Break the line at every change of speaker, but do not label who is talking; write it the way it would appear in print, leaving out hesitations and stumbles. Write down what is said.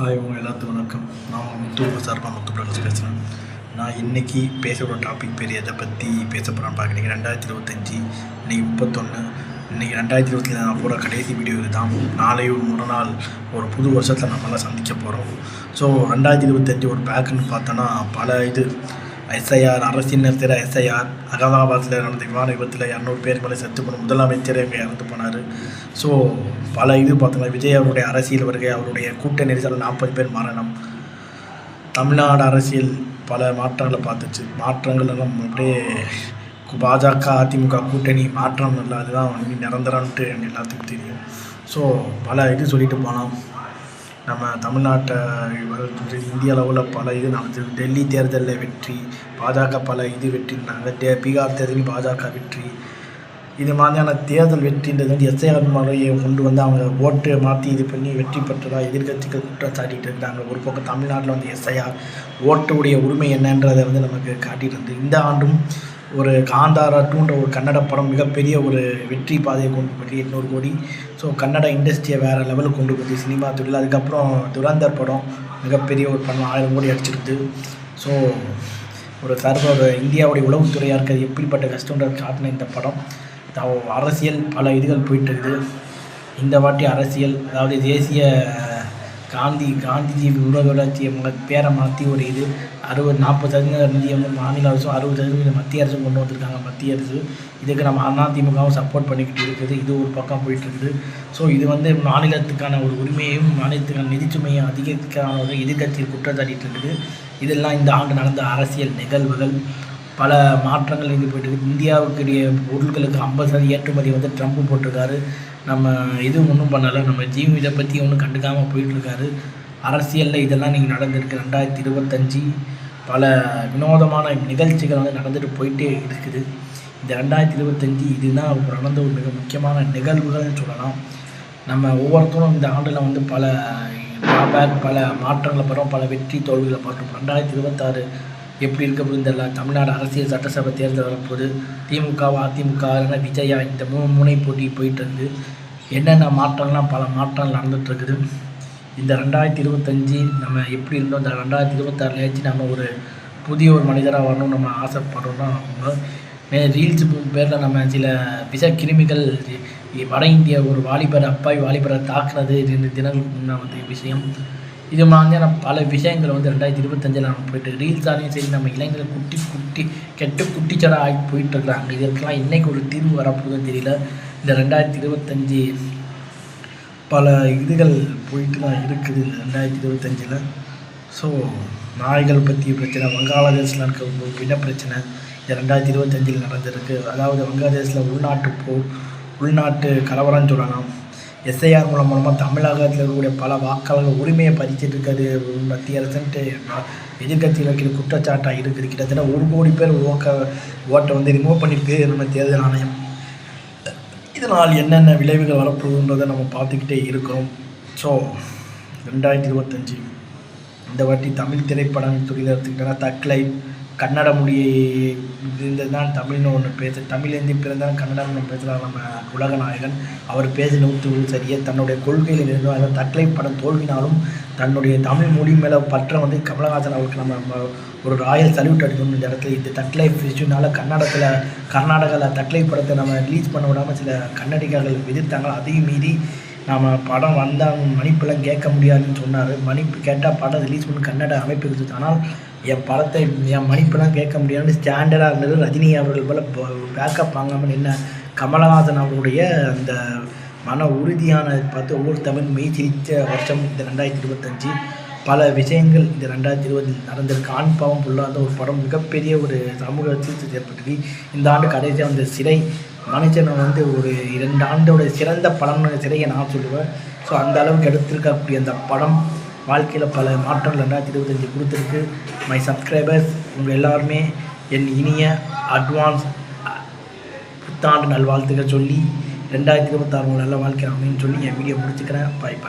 இவங்க எல்லாத்துக்கும் வணக்கம். நான் முத்து சார்பாக முத்து பிரகாஷ் பேசுகிறேன். நான் இன்றைக்கி பேசுகிற டாபிக் பேர் எதை பற்றி பேச போகிறேன்னு பார்க்குறீங்க. 2025 இன்றைக்கி 31. இன்றைக்கி 2020 நான் போகிற கடைசி வீடியோ இது தான். நாளை ஒரு மறுநாள் ஒரு புது வருஷத்தில் நம்மளாம் சந்திக்க போகிறோம். ஸோ 2025 ஒரு பேக்குன்னு பார்த்தோன்னா பல எஸ்ஐஆர், அரசியல் நிறுத்திற எஸ்ஐஆர், அகமதாபாத்தில் நடந்த விமான விபத்தில் 200 பேர் மேலே செத்து போன முதலமைச்சர் இங்கே இறந்து போனார். ஸோ பல பார்த்தோம்னா விஜய் அவருடைய அரசியல் வருகை, அவருடைய கூட்ட நெரிசல் 40 பேர் மரணம். தமிழ்நாடு அரசியல் பல மாற்றங்களை பார்த்துச்சு. மாற்றங்கள் எல்லாம் அப்படியே பாஜக அதிமுக கூட்டணி மாற்றம் இல்லை, அதுதான் நிரந்தரம்ன்ட்டு எனக்கு எல்லாத்துக்கும் தெரியும். ஸோ பல சொல்லிட்டு போனோம். நம்ம தமிழ்நாட்டை இந்திய அளவில் பல நடந்தது. டெல்லி தேர்தலில் வெற்றி, பாஜக பல வெற்றினாங்க. பீகார் தேர்தலில் பாஜக வெற்றி. இது மாதிரியான தேர்தல் வெற்றின்றது எஸ்ஐஆர் முறையை கொண்டு வந்து அவங்க ஓட்டு மாற்றி பண்ணி வெற்றி பெற்றதாக எதிர்கட்சிகள் குற்றம் சாட்டிகிட்டு இருக்கிறாங்க. ஒரு பக்கம் தமிழ்நாட்டில் எஸ்ஐஆர் ஓட்டுடைய உரிமை என்னன்றதை நமக்கு காட்டிட்டு இருந்து. இந்த ஆண்டும் ஒரு காந்தாரா 2ன்ற ஒரு கன்னட படம் மிகப்பெரிய ஒரு வெற்றி பாதையை கொண்டு போய் 800 கோடி. ஸோ கன்னட இண்டஸ்ட்ரியை வேறு லெவலுக்கு கொண்டு போய் சினிமா தொழில். அதுக்கப்புறம் துரந்தர் படம் மிகப்பெரிய ஒரு படம் 1000 கோடி அடிச்சிருக்கு. ஸோ ஒரு இந்தியாவுடைய உளவுத்துறையாக இருக்கிறது எப்படிப்பட்ட கஷ்டன்ற காட்டின இந்த படம். அரசியல் பல போயிட்டு இருக்குது. இந்த வாட்டி அரசியல், அதாவது தேசிய காந்திஜி உலக வளர்ச்சியை பேரை மாற்றி ஒரு 40% இந்திய மாநில அரசும் 60% மத்திய அரசும் கொண்டு வந்திருக்காங்க. மத்திய அரசு இதுக்கு நம்ம அதிமுகவும் சப்போர்ட் பண்ணிக்கிட்டு இருக்குது. இது ஒரு பக்கம் போயிட்டுருக்குது. ஸோ இது மாநிலத்துக்கான ஒரு உரிமையையும் மாநிலத்துக்கான நிதிச்சுமையும் அதிகரிக்கான ஒரு எதிர்கட்சியில் குற்றம் சாட்டிகிட்டு இருக்குது. இதெல்லாம் இந்த ஆண்டு நடந்த அரசியல் நிகழ்வுகள். பல மாற்றங்கள் போயிட்டு இருக்குது. இந்தியாவுக்குரிய பொருட்களுக்கு 50% ஏற்றுமதி ட்ரம்ப் போட்டிருக்காரு. நம்ம எதுவும் ஒன்றும் பண்ணலை. நம்ம இதை பற்றி ஒன்றும் கண்டுக்காமல் போயிட்டுருக்காரு. அரசியலில் இதெல்லாம் நீங்கள் நடந்திருக்கு. 2025 பல வினோதமான நிகழ்ச்சிகள் நடந்துட்டு போயிட்டே இருக்குது. இந்த 2025 இதுதான் நடந்த ஒரு மிக முக்கியமான நிகழ்வுகள்னு சொல்லலாம். நம்ம ஒவ்வொருத்தரும் இந்த ஆண்டில் பல பல மாற்றங்களை பெறும், பல வெற்றி தோல்விகளை பார்த்துருப்போம். 2026 எப்படி இருக்க போகுதுன்னு தெரியல. தமிழ்நாடு அரசியல் சட்டசபை தேர்தல் வரப்போகுது. திமுகவா அதிமுக விஜயா, இந்த முனை போட்டி போயிட்டுருக்கு. என்னென்ன மாற்றங்கள்லாம் பல மாற்றங்கள் நடந்துகிட்ருக்குது. இந்த 2025 நம்ம எப்படி இருந்தோம், இந்த 2026 நம்ம ஒரு புதிய ஒரு மனிதராக வரணும்னு நம்ம ஆசைப்படுறோம்னா ரீல்ஸ் பேரில் நம்ம சில கிருமிகள் வட இந்திய ஒரு வாலிபரை தாக்குறது 2 தினங்களுக்கு முன்னே விஷயம். இது மாதிரியான பல விஷயங்கள் 2025 நம்ம போயிட்டு ரீல்ஸாலையும் சரி, நம்ம இளைஞர்கள் குட்டிச்சடா ஆகி போயிட்டுருக்குறாங்க. இதற்கெல்லாம் இன்றைக்கி ஒரு தீர்வு வரப்போகுதுன்னு தெரியல. இந்த 2025 பல போயிட்டு தான் இருக்குது 2025. ஸோ நாய்கள் பற்றி பிரச்சனை, வங்காளதேசில் இருக்க இன பிரச்சனை இந்த 2025 நடந்திருக்கு. அதாவது வங்காளதேசில் உள்நாட்டு கலவரம்னு சொல்லலாம். எஸ்ஐஆர் மூலமாக தமிழகத்தில் இருக்கக்கூடிய பல வாக்காளர்கள் உரிமையை பதிச்சிட்டு இருக்காது மத்திய அரசுன்ட்டு எதிர்கட்சியில் வைக்கிற குற்றச்சாட்டாக இருக்குது. கிட்டத்தட்ட 1 கோடி பேர் ஓட்டை ரிமூவ் பண்ணியிருக்கு நம்ம தேர்தல் ஆணையம். இதனால் என்னென்ன விளைவுகள் வரப்போகுதுன்றதை நம்ம பார்த்துக்கிட்டே இருக்கிறோம். ஸோ 2025 இந்த வாட்டி தமிழ் திரைப்படம் துறையில் எடுத்துக்கிட்டோன்னா தக்லை, கன்னட மொழியை இருந்தது தான் தமிழ்னு ஒன்று தமிழ்லேருந்து பிறந்தான் கன்னடம் நம்ம பேசுகிறாங்க. நம்ம உலகநாயகன் அவர் பேசினது சரியே. தன்னுடைய கொள்கையில் இருந்தோம். அதாவது தக்லை படம் தோல்வினாலும் தன்னுடைய தமிழ் மொழி மேலே பற்ற கமலஹாசன் அவருக்கு நம்ம ஒரு ராயல் சல்யூட் அடிக்கணும். இந்த இடத்துல இந்த தக்லை இஷ்யூனால கர்நாடகாவில் தக்லை படத்தை நம்ம ரிலீஸ் பண்ண விடாமல் சில கன்னடிகர்கள் எதிர்த்தாங்க. அதையும் மீறி நம்ம படம் வந்தால் மன்னிப்பெல்லாம் கேட்க முடியாதுன்னு சொன்னார். மன்னிப்பு கேட்டால் படம் ரிலீஸ் பண்ணி கன்னட அமைப்பு இருந்துச்சு. ஆனால் என் மன்னிப்பெல்லாம் கேட்க முடியாதுன்னு ஸ்டாண்டர்டாக இருந்தது. ரஜினி அவர்கள் போல் பேக்கப் வாங்காமல் என்ன கமலஹாசன் அவருடைய அந்த மன உறுதியான பார்த்து ஒவ்வொரு தமிழ் மெய் சிரித்த வருஷம் இந்த 2025. பல விஷயங்கள் இந்த 2020 நடந்திருக்கு. ஆண் பாவம் புல்லாத ஒரு படம் மிகப்பெரிய ஒரு சமூக சீர்திருத்தம் ஏற்பட்டுருக்கு. இந்த ஆண்டு கடைசியாக அந்த சிறை மனுஷனை ஒரு 2 ஆண்டோட சிறந்த படம்னு சிறையை நான் சொல்லுவேன். ஸோ அந்த அளவுக்கு எடுத்திருக்கக்கூடிய அந்த படம் வாழ்க்கையில் பல மாற்றங்கள் 2025 கொடுத்துருக்கு. மை சப்ஸ்கிரைபர்ஸ் உங்கள் எல்லாருமே என் இனிய அட்வான்ஸ் புத்தாண்டு நல்வாழ்த்துக்கள் சொல்லி 2026 நல்ல வாழ்க்கை அமைன்னு சொல்லி என் வீடியோ முடிச்சுக்கிறேன். பாய்.